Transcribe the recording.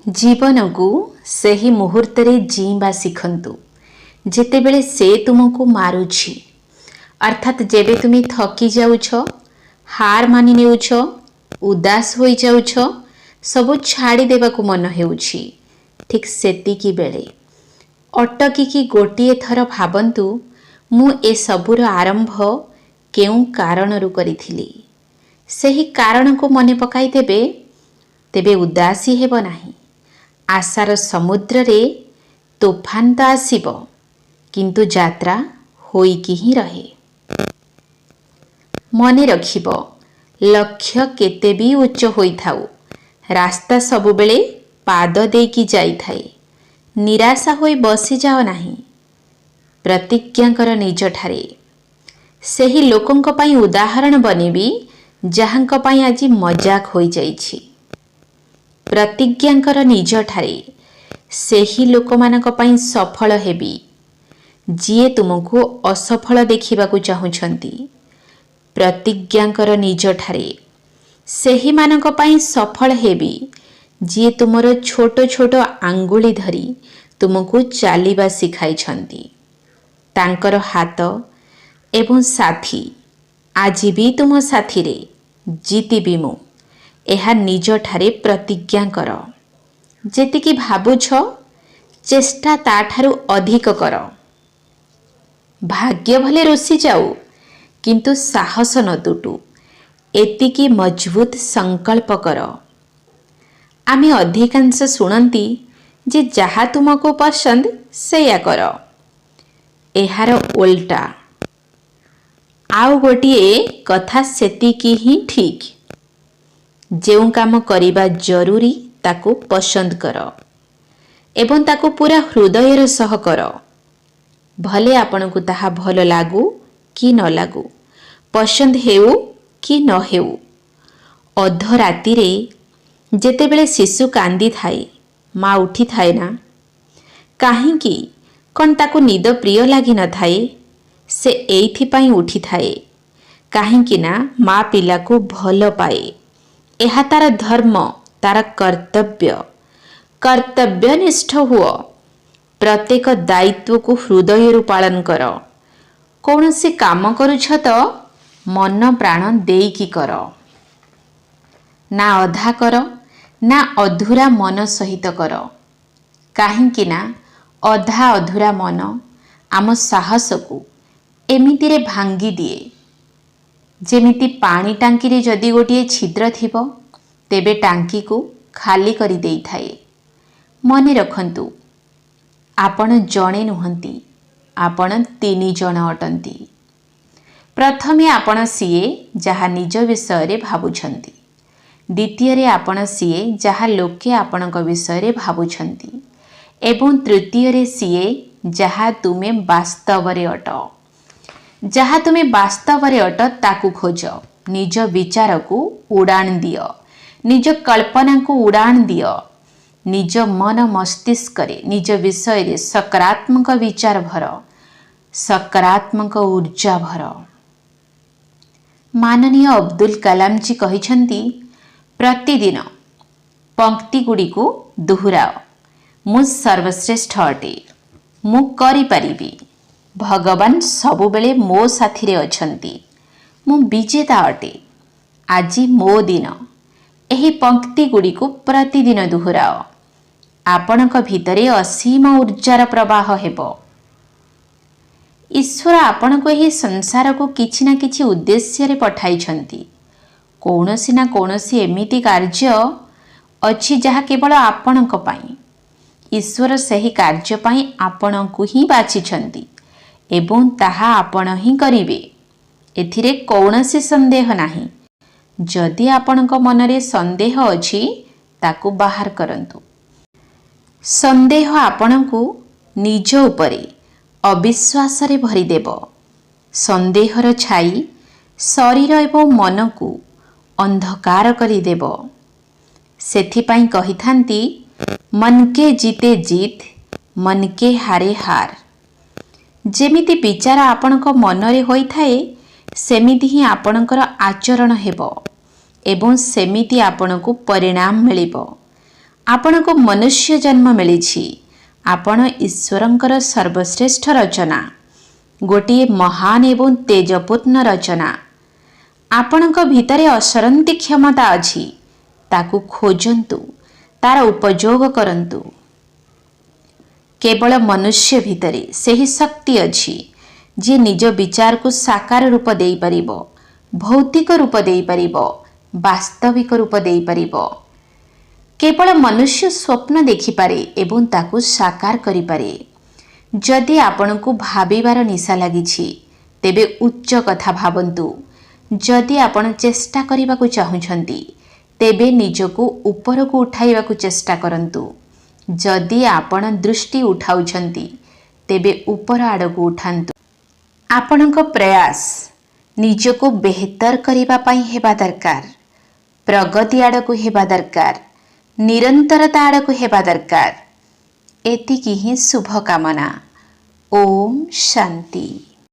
जीवन को सही मुहूर्त रे जीवा शिखंतु जेतेबेले से तुमको मारुछि अर्थात जेबे तुम थकी जाउछ हार मानि नेउछ उदास होई जाउछ सबु छाड़ी देबाकू मन हेउछि ठीक सेतिकी बेले अटकी की गोटिए थर भाबंतु मु ए सबुर आरंभ केउ कारणरू करिथिली सही कारण को मने पकाई देबे तेबे उदासी हेब नाही। आशार समुद्र रे तोफान तो आसीब किंतु यात्रा होइकी ही रहे। मने रखिब लक्ष्य केते भी उच्च होई थाउ रास्ता सबु बेले पाद देकी जाई थाए। निराशा होई बसी जाओ नाही। प्रतिज्ञा कर निज ठारे सही लोकंक पई उदाहरण बनेबी जहांक पई आजी मजाक होई जाईछि। प्रतिज्ञा कर निज ठारे सही लोकमानक पई सफल हेबी जिए तुमको असफल देखिबाकू चाहुछंती। प्रतिज्ञा कर निज ठारे सही मानक पई सफल हेबी जिए तुमर छोट छोट आंगुली धरी तुमको चालिबा सिखाइछंती। तांकर हाथ एवं साथी आज भी तुम साथी रे जीतिबी मु एहा निज ठारे प्रतिज्ञा कर। जेतिकी भाबुछ चेष्टा ताठारु अधिक कर। भाग्य भले रुसी जाऊ किंतु साहस न तुटू एतिकी मजबूत संकल्प कर। आमे अधिकांश सुनंती जे जहा तुमको पसंद सेया कर एहार उल्टा आउ गोटिए कथा सेतिकी ही ठीक। जेउ काम करिबा जरूरी ताको पसंद कर एवं ताको पूरा हृदयर सह कर। भले आपनकु ताहा भल लागू कि न लागू पसंद हेउ कि न हेउ। अध राति रे जेतेबेले शिशु कांदी थाए माँ उठी थाए ना काहींकी कौन ताको निद प्रिय लागी न थाए से एइथि पई उठी थाए काहींकी ना माँ पिला को भल पाए। एहा तार धर्म तार कर्तव्य। कर्तव्यनिष्ठ हुओ। प्रत्येक दायित्व को हृदयरु पालन कर। कौनसी काम करुछ तो मन प्राण देईकी कर। ना अधा कर ना अधूरा मन सहित कर। काहींकी ना अधा अधूरा मन आम साहस को एमिति रे भांगी दिए जेमिति पानी टांकी रे जदि गोटिए छिद्र थिबो तेबे टांकी को खाली करी देई थाए। मने रखंतु आपण जणे नुहंती आपण तीनी जण अटंती। प्रथमे आपण सीए जहा निज विषय रे भाबुछंती। द्वितीय रे आपण सीए जहा लोके आपणक विषय रे भाबुछंती एवं तृतीय रे सीए जहा तुमे वास्तव रे अट। जहा तुमे वास्तव रे अट ताकू खोज। निज विचार को उड़ान दियो। निज कल्पना को उड़ान दियो। निज मन मस्तिष्क रे निज विषय रे सकारात्मक विचार भर सकारात्मक ऊर्जा भर। माननीय अब्दुल कलाम जी कहिछंती प्रतिदिन पंक्ति गुडी को दोहराओ। मु सर्वश्रेष्ठ अटे मु करि परिबी। भगवान सबुबेले मो साथी रे अछंती। मु विजेता अटे आजी मो दिन। एही पंक्ति गुडी को प्रतिदिन दोहराओ। आपणक भितरे असीम ऊर्जार प्रवाह हेबो। ईश्वर आपणको एही संसार को किछि ना किछि उद्देश्य रे पठाइछंती। कौनसी ना कौनसी एमिति कार्य अछि जहा केवल आपणक पई। ईश्वर सही कार्य पई आपणको ही बाछिछंती एवं ताहा आपण ही करिवे। एथिरे कौनसी संदेह नाही। जदि आपणक मनरे संदेह अछि ताकू बाहर करंतु। संदेह आपणको निज उपरे अविश्वास रे भरी देव। संदेहर छाई शरीर एवं मन को अंधकार करी देव। सेथिपाई कहिथांती मन के जीते जीत मन के हारे हार। जेमिति विचार आपणक मनरे होई थाए सेमिति ही आपणकर आचरण हेबो एवं सेमिति आपणको परिणाम मिलिबो। ଆପଣଙ୍କୁ ମନୁଷ୍ୟ ଜନ୍ମ ମିଳିଛି। ଆପଣ ଈଶ୍ୱରଙ୍କର ସର୍ବଶ୍ରେଷ୍ଠ ରଚନା, ଗୋଟିଏ ମହାନ ଏବଂ ତେଜପୂର୍ଣ୍ଣ ରଚନା। ଆପଣଙ୍କ ଭିତରେ ଅସରନ୍ତି କ୍ଷମତା ଅଛି। ତାକୁ ଖୋଜନ୍ତୁ, ତାର ଉପଯୋଗ କରନ୍ତୁ। କେବଳ ମନୁଷ୍ୟ ଭିତରେ ସେହି ଶକ୍ତି ଅଛି ଯିଏ ନିଜ ବିଚାରକୁ ସାକାର ରୂପ ଦେଇପାରିବ, ଭୌତିକ ରୂପ ଦେଇପାରିବ, ବାସ୍ତବିକ ରୂପ ଦେଇପାରିବ। କେବଳ ମନୁଷ୍ୟ ସ୍ୱପ୍ନ ଦେଖିପାରେ ଏବଂ ତାକୁ ସାକାର କରିପାରେ। ଯଦି ଆପଣଙ୍କୁ ଭାବିବାର ନିଶା ଲାଗିଛି, ତେବେ ଉଚ୍ଚ କଥା ଭାବନ୍ତୁ। ଯଦି ଆପଣ ଚେଷ୍ଟା କରିବାକୁ ଚାହୁଁଛନ୍ତି, ତେବେ ନିଜକୁ ଉପରକୁ ଉଠାଇବାକୁ ଚେଷ୍ଟା କରନ୍ତୁ। ଯଦି ଆପଣ ଦୃଷ୍ଟି ଉଠାଉଛନ୍ତି, ତେବେ ଉପର ଆଡ଼କୁ ଉଠାନ୍ତୁ। ଆପଣଙ୍କ ପ୍ରୟାସ ନିଜକୁ ବେହତର କରିବା ପାଇଁ ହେବା ଦରକାର, ପ୍ରଗତି ଆଡ଼କୁ ହେବା ଦରକାର, ନିରନ୍ତରତା ଆଡ଼କୁ ହେବା ଦରକାର। ଏତିକି ହିଁ ଶୁଭକାମନା। ଓମ୍ ଶାନ୍ତି।